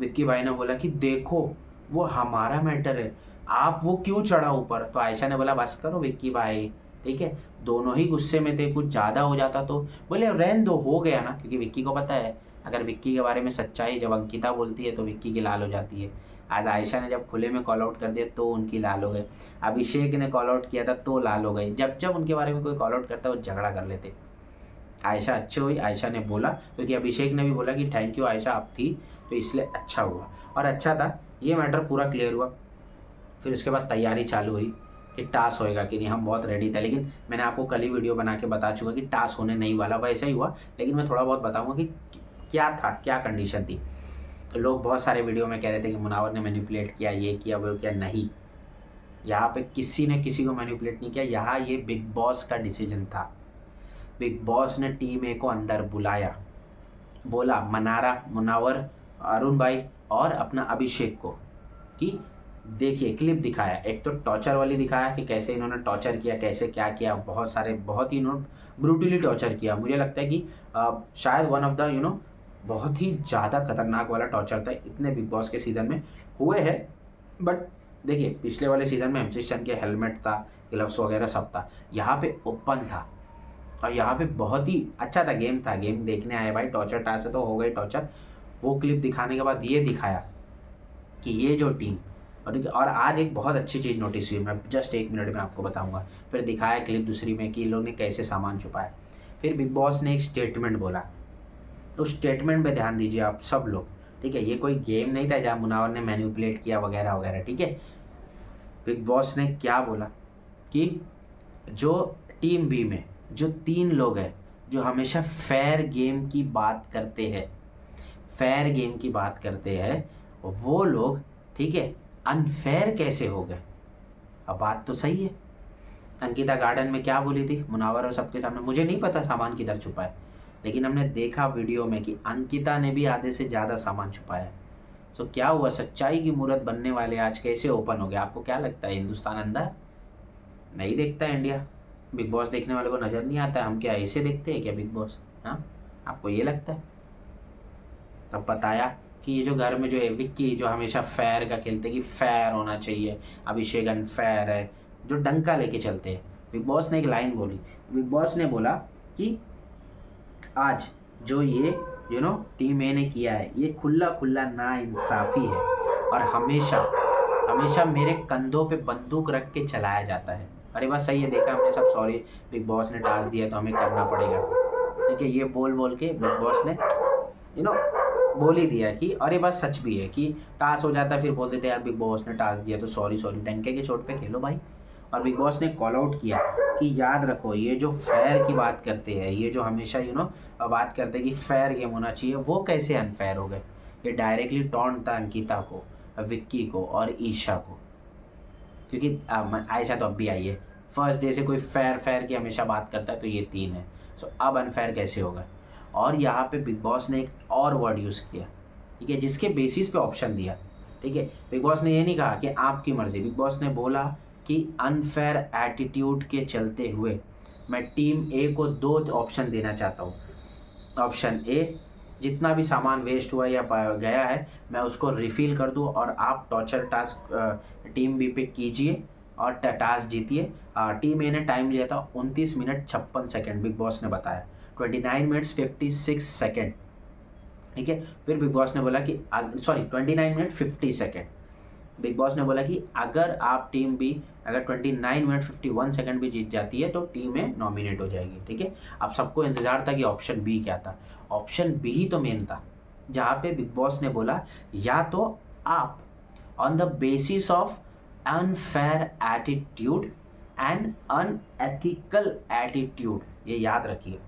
विक्की भाई ने बोला कि देखो वो हमारा मैटर है, आप वो क्यों चढ़ा ऊपर। तो आयशा ने बोला बस करो विक्की भाई, ठीक है, दोनों ही गुस्से में थे, कुछ ज़्यादा हो जाता तो। बोले रहने दो, हो गया ना, क्योंकि विक्की को पता है अगर विक्की के बारे में सच्चाई जब अंकिता बोलती है तो विक्की की लाल हो जाती है। आज आयशा ने जब खुले में कॉल आउट कर दिया तो उनकी लाल हो गए। अभिषेक ने कॉल आउट किया था तो लाल हो गए। जब जब उनके बारे में कोई कॉल आउट करता है वो झगड़ा कर लेते। आयशा अच्छी हुई, आयशा ने बोला, क्योंकि अभिषेक ने भी बोला कि थैंक यू आयशा आप थी, तो इसलिए अच्छा हुआ। और अच्छा था, ये मैटर पूरा क्लियर हुआ। फिर उसके बाद तैयारी चालू हुई कि टास्क होएगा कि नहीं। हम बहुत रेडी थे, लेकिन मैंने आपको कल ही वीडियो बना के बता चुका कि टास्क होने नहीं वाला, वैसा ही हुआ। लेकिन मैं थोड़ा बहुत बताऊंगा कि क्या था, क्या कंडीशन थी। लोग बहुत सारे वीडियो में कह रहे थे कि मुनावर ने मैनिपुलेट किया, ये किया वो किया। नहीं, यहाँ पे किसी ने किसी को मैनिपुलेट नहीं किया। यहाँ ये बिग बॉस का डिसीजन था। बिग बॉस ने टीम ए को अंदर बुलाया, बोला मनारा, मुनावर, अरुण भाई और अपना अभिषेक को कि देखिए, क्लिप दिखाया। एक तो टॉर्चर वाली दिखाया कि कैसे इन्होंने टॉर्चर किया, कैसे क्या किया, बहुत सारे, बहुत ही इन्होंने ब्रूटली टॉर्चर किया। मुझे लगता है कि शायद वन ऑफ द बहुत ही ज़्यादा खतरनाक वाला टॉर्चर था इतने बिग बॉस के सीज़न में हुए हैं। बट देखिए, पिछले वाले सीज़न में एमसी स्टैन के हेलमेट था, ग्लव्स वगैरह सब था, यहाँ पे ओपन था। और यहाँ पे बहुत ही अच्छा था, गेम था, गेम देखने आए भाई। टॉर्चर टास्क से तो हो गई टॉर्चर। वो क्लिप दिखाने के बाद ये दिखाया कि ये जो टीम, और आज एक बहुत अच्छी चीज़ नोटिस हुई, मैं जस्ट 1 मिनट में आपको बताऊंगा। फिर दिखाया क्लिप दूसरी में कि इन लोगों ने कैसे सामान छुपाया। फिर बिग बॉस ने एक स्टेटमेंट बोला, उस स्टेटमेंट पे ध्यान दीजिए आप सब लोग, ठीक है। ये कोई गेम नहीं था जहाँ मुनावर ने मैनिपुलेट किया वगैरह वगैरह, ठीक है। बिग बॉस ने क्या बोला कि जो टीम बी में जो 3 लोग हैं जो हमेशा फेयर गेम की बात करते हैं, फेयर गेम की बात करते हैं, वो लोग, ठीक है, अनफेयर कैसे हो गए। अब बात तो सही है। अंकिता गार्डन में क्या बोली थी मुनावर और सबके सामने, मुझे नहीं पता सामान किधर छुपा है, लेकिन हमने देखा वीडियो में कि अंकिता ने भी आधे से ज़्यादा सामान छुपाया है। सो क्या हुआ, सच्चाई की मूरत बनने वाले आज कैसे ओपन हो गया। आपको क्या लगता है, हिंदुस्तान अंधा नहीं देखता है इंडिया? बिग बॉस देखने वाले को नज़र नहीं आता है? हम क्या ऐसे देखते हैं क्या बिग बॉस? हाँ, आपको ये लगता है? तब बताया कि ये जो घर में जो है विक्की, जो हमेशा फेयर का खेलते कि फेयर होना चाहिए, अभिषेक अनफेयर है, जो डंका लेके चलते हैं। बिग बॉस ने एक लाइन बोली, बिग बॉस ने बोला कि आज जो ये टीम ए ने किया है, ये खुला खुला ना इंसाफ़ी है और हमेशा हमेशा मेरे कंधों पे बंदूक रख के चलाया जाता है। अरे बात सही है, देखा हमने सब, सॉरी बिग बॉस ने टास्क दिया तो हमें करना पड़ेगा, ठीक है। ये बोल बोल के बिग बॉस ने बोल ही दिया कि, और ये बात सच भी है कि टास्क हो जाता है फिर बोल देते यार बिग बॉस ने टास्क दिया तो सॉरी सॉरी, डंके के चोट पे खेलो भाई। और बिग बॉस ने कॉल आउट किया कि याद रखो, ये जो फेयर की बात करते हैं, ये जो हमेशा बात करते हैं कि फेयर गेम होना चाहिए, वो कैसे अनफेयर हो गए। ये डायरेक्टली टॉन्ट था अंकिता को, विक्की को और ईशा को, क्योंकि आयशा तो अब भी आई है। फर्स्ट डे से कोई फेयर फेयर की हमेशा बात करता है, तो ये 3 है। सो अब अनफेयर कैसे होगा। और यहाँ पे बिग बॉस ने एक और वर्ड यूज़ किया, ठीक है, जिसके बेसिस पे ऑप्शन दिया, ठीक है। बिग बॉस ने ये नहीं कहा कि आपकी मर्ज़ी, बिग बॉस ने बोला कि अनफेयर एटीट्यूड के चलते हुए मैं टीम ए को 2 ऑप्शन देना चाहता हूँ। ऑप्शन ए, जितना भी सामान वेस्ट हुआ या गया है मैं उसको रिफ़िल कर दूँ और आप टॉर्चर टास्क टीम बी पे कीजिए और टास्क जीतिए। टीम ए ने टाइम लिया था 29 मिनट 56 सेकेंड, बिग बॉस ने बताया 29 मिनट्स 56 सेकेंड, ठीक है। फिर बिग बॉस ने बोला कि 29 मिनट 50 सेकेंड। बिग बॉस ने बोला कि अगर आप टीम बी अगर 29 मिनट 51 सेकंड भी जीत जाती है तो टीम में नॉमिनेट हो जाएगी, ठीक है। अब सबको इंतज़ार था कि ऑप्शन बी क्या था। ऑप्शन बी ही तो मेन था, जहाँ पे बिग बॉस ने बोला या तो आप on the basis of unfair attitude and unethical attitude, ये याद रखिए,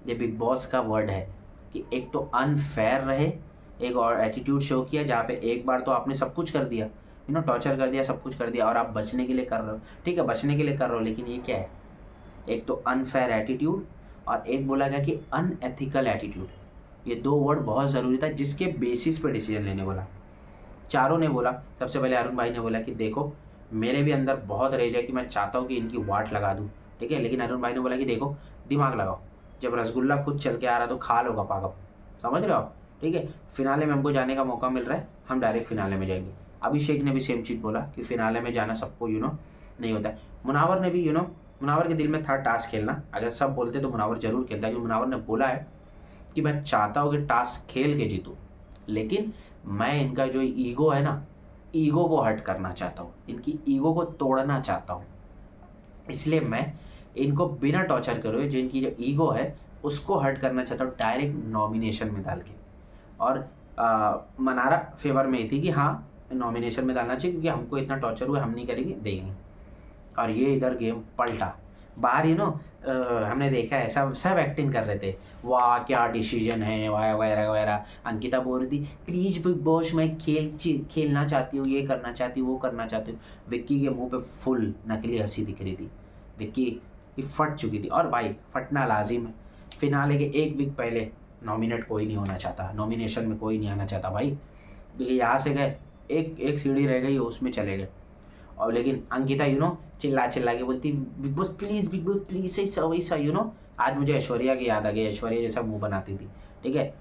ये बिग बॉस का वर्ड है कि एक तो अनफेयर रहे, एक और एटीट्यूड शो किया जहाँ पे एक बार तो आपने सब कुछ कर दिया, टॉर्चर कर दिया, सब कुछ कर दिया और आप बचने के लिए कर रहे हो, ठीक है, बचने के लिए कर रहे हो, लेकिन ये क्या है, एक तो अनफेयर एटीट्यूड और एक बोला गया कि अनएथिकल एटीट्यूड। ये 2 वर्ड बहुत ज़रूरी था जिसके बेसिस पे डिसीजन लेने बोला। चारों ने बोला, सबसे पहले अरुण भाई ने बोला कि देखो मेरे भी अंदर बहुत रेज है कि मैं चाहता हूँ कि इनकी वाट लगा दूँ, ठीक है। लेकिन अरुण भाई ने बोला कि देखो दिमाग लगाओ, जब रसगुल्ला खुद चल के आ रहा तो खा लो गपागप, समझ रहे हो आप, ठीक है। फिनाले में हमको जाने का मौका मिल रहा है, हम डायरेक्ट फिनाले में जाएंगे। अभिषेक ने भी सेम चीज़ बोला कि फिनाले में जाना सबको नहीं होता है। मुनावर ने भी मुनावर के दिल में था टास्क खेलना, अगर सब बोलते तो मुनावर जरूर खेलता, क्योंकि मुनावर ने बोला है कि मैं चाहता हूँ कि टास्क खेल के जीतूँ, लेकिन मैं इनका जो ईगो है ना, ईगो को हर्ट करना चाहता हूँ, इनकी ईगो को तोड़ना चाहता हूँ। इसलिए मैं इनको बिना टॉर्चर करे जो इनकी जो ईगो है उसको हर्ट करना चाहता हूँ, डायरेक्ट नॉमिनेशन में डाल के। और मनारा फेवर में ही थी कि हाँ नॉमिनेशन में डालना चाहिए, क्योंकि हमको इतना टॉर्चर हुआ, हम नहीं करेंगे, देंगे। और ये इधर गेम पलटा बाहर, हमने देखा है सब सब एक्टिंग कर रहे थे, वाह क्या डिसीजन है, वाह वगैरह वगैरह। अंकिता बोल रही थी प्लीज़ बिग बॉस मैं खेलना चाहती हूँ, ये करना चाहती हूँ, वो करना चाहती हूँ। विक्की के मुंह पे फुल नकली हंसी दिख रही थी, विक्की की फट चुकी थी। और भाई फटना लाजिम है, फिनाले के एक वीक पहले नॉमिनेट कोई नहीं होना चाहता, नॉमिनेशन में कोई नहीं आना चाहता भाई, क्योंकि यहाँ से गए एक सीढ़ी रह गई उसमें चले गए। और लेकिन अंकिता चिल्ला के बोलती बिग बॉस प्लीज़ ऐसा आज मुझे ऐश्वर्या की याद आ गई, ऐश्वर्या जैसा मुंह बनाती थी, ठीक है।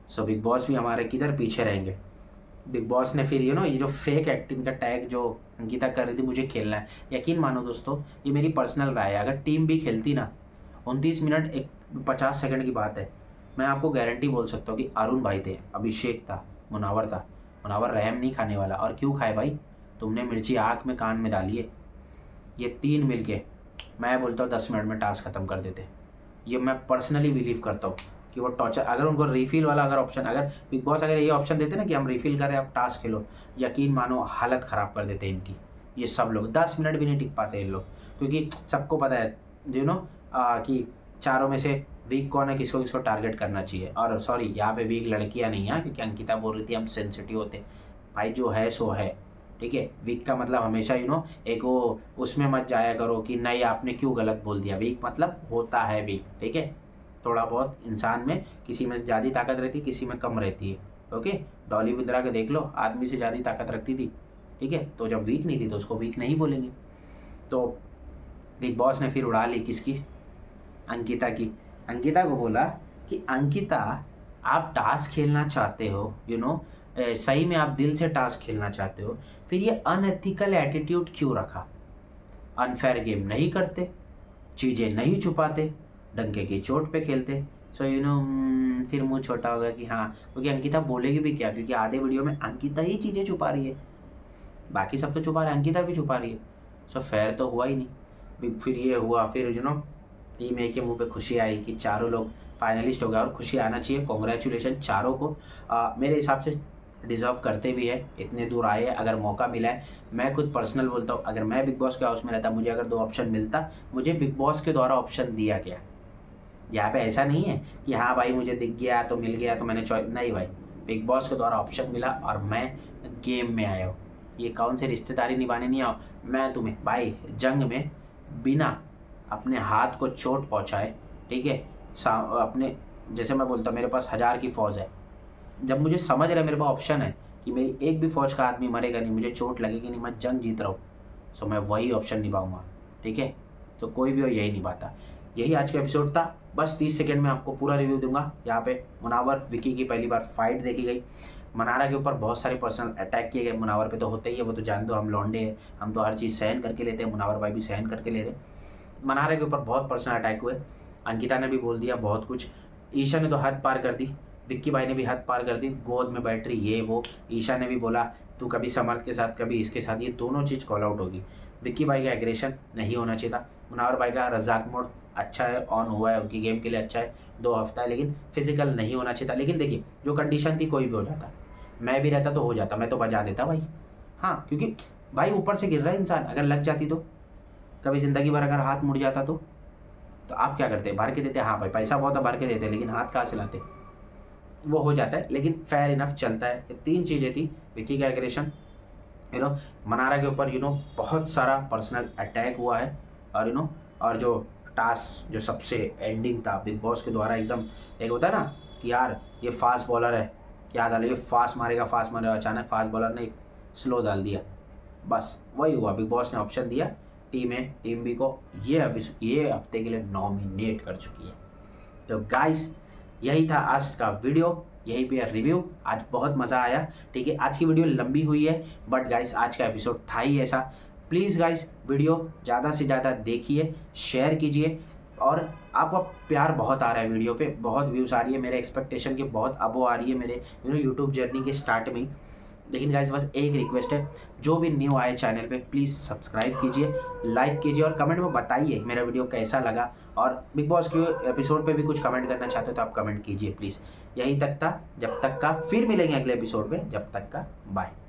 सो बिग बॉस भी हमारे किधर पीछे रहेंगे। बिग बॉस ने फिर ये जो फेक एक्टिंग का टैग जो अंकिता कर रही थी, मुझे खेलना है। यकीन मानो दोस्तों, ये मेरी पर्सनल राय है, अगर टीम भी खेलती ना 29 मिनट 50 सेकंड की बात है, मैं आपको गारंटी बोल सकता हूँ कि अरुण भाई थे, अभिषेक था, मुनावर रहम नहीं खाने वाला। और क्यों खाए भाई, तुमने मिर्ची आँख में कान में डाली है, ये तीन मिलके मैं बोलता हूँ 10 मिनट में टास्क ख़त्म कर देते। ये मैं पर्सनली बिलीव करता हूँ कि वो टॉर्चर, अगर उनको रिफिल वाला अगर ऑप्शन, अगर बिग बॉस अगर ये ऑप्शन देते ना कि हम रिफिल करें आप टास्क खेलो, यकीन मानो हालत ख़राब कर देते इनकी। ये सब लोग 10 मिनट भी नहीं टिक पाते इन लोग, क्योंकि सबको पता है कि चारों में से वीक कौन है, किसको किसको टारगेट करना चाहिए। और सॉरी यहाँ पे वीक लड़कियाँ नहीं हैं, क्योंकि अंकिता बोल रही थी हम सेंसिटिव होते, भाई जो है सो है, ठीक है। वीक का मतलब हमेशा एक वो उसमें मत जाया करो कि नहीं आपने क्यों गलत बोल दिया, वीक मतलब होता है वीक, ठीक है। थोड़ा बहुत इंसान में किसी में ज़्यादा ताकत रहती है, किसी में कम रहती है, ओके। डॉली बिंद्रा के देख लो, आदमी से ज़्यादा ताकत रखती थी, ठीक है। तो जब वीक नहीं थी तो उसको वीक नहीं बोलेंगे। तो बिग बॉस ने फिर उड़ा ली किसकी, अंकिता की। अंकिता को बोला कि अंकिता आप टास्क खेलना चाहते हो, सही में आप दिल से टास्क खेलना चाहते हो, फिर ये अनएथिकल एटीट्यूड क्यों रखा, अनफेयर गेम नहीं करते, चीज़ें नहीं छुपाते, डंके की चोट पे खेलते। सो फिर मुंह छोटा होगा कि हाँ, क्योंकि अंकिता बोलेगी भी क्या, क्योंकि आधे वीडियो में अंकिता ही चीज़ें छुपा रही है, बाकी सब तो छुपा रहे हैं, अंकिता भी छुपा रही है। सो फेयर तो हुआ ही नहीं। फिर ये हुआ, फिर टीम ए के मुंह पे खुशी आई कि चारों लोग फाइनलिस्ट हो गए, और खुशी आना चाहिए, कॉन्ग्रेचुलेशन चारों को। मेरे हिसाब से डिज़र्व करते भी है, इतने दूर आए, अगर मौका मिला है। मैं खुद पर्सनल बोलता हूँ, अगर मैं बिग बॉस के हाउस में रहता, मुझे अगर 2 ऑप्शन मिलता, मुझे बिग बॉस के द्वारा ऑप्शन दिया गया। यहाँ पे ऐसा नहीं है कि हाँ भाई मुझे दिख गया तो मिल गया तो मैंने चॉइस, नहीं भाई, बिग बॉस के द्वारा ऑप्शन मिला और मैं गेम में आया हूँ। ये कौन से रिश्तेदारी निभाने नहीं आओ, मैं तुम्हें भाई जंग में बिना अपने हाथ को चोट पहुँचाए, ठीक है, अपने, जैसे मैं बोलता मेरे पास 1000 की फ़ौज है, जब मुझे समझ रहा है मेरे पास ऑप्शन है कि मेरी एक भी फ़ौज का आदमी मरेगा नहीं, मुझे चोट लगेगी नहीं, मैं जंग जीत रहा हूँ, सो मैं वही ऑप्शन निभाऊंगा, ठीक है। तो कोई भी हो यही निभाता। यही आज का एपिसोड था, बस 30 सेकंड में आपको पूरा रिव्यू दूंगा। यहाँ पे मुनावर विकी की पहली बार फाइट देखी गई, मनारा के ऊपर बहुत सारे पर्सनल अटैक किए गए, मुनावर पे तो होता ही है, वो तो जान दो, हम लौंडे हैं, हम तो हर चीज़ सहन करके लेते हैं, मुनावर भाई भी सहन करके ले रहे। मनारा के ऊपर बहुत पर्सनल अटैक हुए, अंकिता ने भी बोल दिया बहुत कुछ, ईशा ने तो हद पार कर दी, विक्की भाई ने भी हद पार कर दी, गोद में बैठ रही ये वो। ईशा ने भी बोला तू कभी समर्थ के साथ कभी इसके साथ, ये दोनों चीज़ कॉल आउट होगी। विक्की भाई का एग्रेशन नहीं होना चाहिए था। मुनावर भाई का रजाक मोड अच्छा है, ऑन हुआ है, उनकी गेम के लिए अच्छा है, 2 हफ्ता है, लेकिन फिजिकल नहीं होना चाहिए था। लेकिन देखिए जो कंडीशन थी कोई भी हो जाता, मैं भी रहता तो हो जाता, मैं तो बजा देता भाई, हाँ, क्योंकि भाई ऊपर से गिर रहा है इंसान, अगर लग जाती तो कभी ज़िंदगी भर अगर हाथ मुड़ जाता तो आप क्या करते, भर के देते, हाँ भाई पैसा बहुत है भर के देते, लेकिन हाथ कहाँ से लाते, वो हो जाता है। लेकिन फेयर इनफ चलता है। ये 3 चीज़ें थी, विक्की का एग्रेशन, मनारा के ऊपर बहुत सारा पर्सनल अटैक हुआ है, और और जो टास्क जो सबसे एंडिंग था बिग बॉस के द्वारा, एकदम एक होता है ना कि यार ये फास्ट बॉलर है, क्या डाले, ये फास्ट मारेगा, अचानक फास्ट बॉलर ने स्लो डाल दिया, बस वही हुआ। बिग बॉस ने ऑप्शन दिया टीम बी को ये हफ्ते के लिए नॉमिनेट कर चुकी है। तो गाइस यही था आज का वीडियो, यही पे रिव्यू। आज बहुत मज़ा आया। ठीक है, आज की वीडियो लंबी हुई है बट गाइस आज का एपिसोड था ही ऐसा। प्लीज़ गाइस वीडियो ज़्यादा से ज़्यादा देखिए, शेयर कीजिए, और आपका प्यार बहुत आ रहा है वीडियो पे, बहुत व्यूज़ आ रही है, मेरे एक्सपेक्टेशन के बहुत अबो आ रही है मेरे यूट्यूब जर्नी के स्टार्ट में ही। लेकिन गाइस बस एक रिक्वेस्ट है, जो भी न्यू आए चैनल पे प्लीज़ सब्सक्राइब कीजिए, लाइक कीजिए और कमेंट में बताइए मेरा वीडियो कैसा लगा, और बिग बॉस के एपिसोड पे भी कुछ कमेंट करना चाहते हो तो आप कमेंट कीजिए प्लीज़। यहीं तक था, जब तक का फिर मिलेंगे अगले एपिसोड में, जब तक का बाय।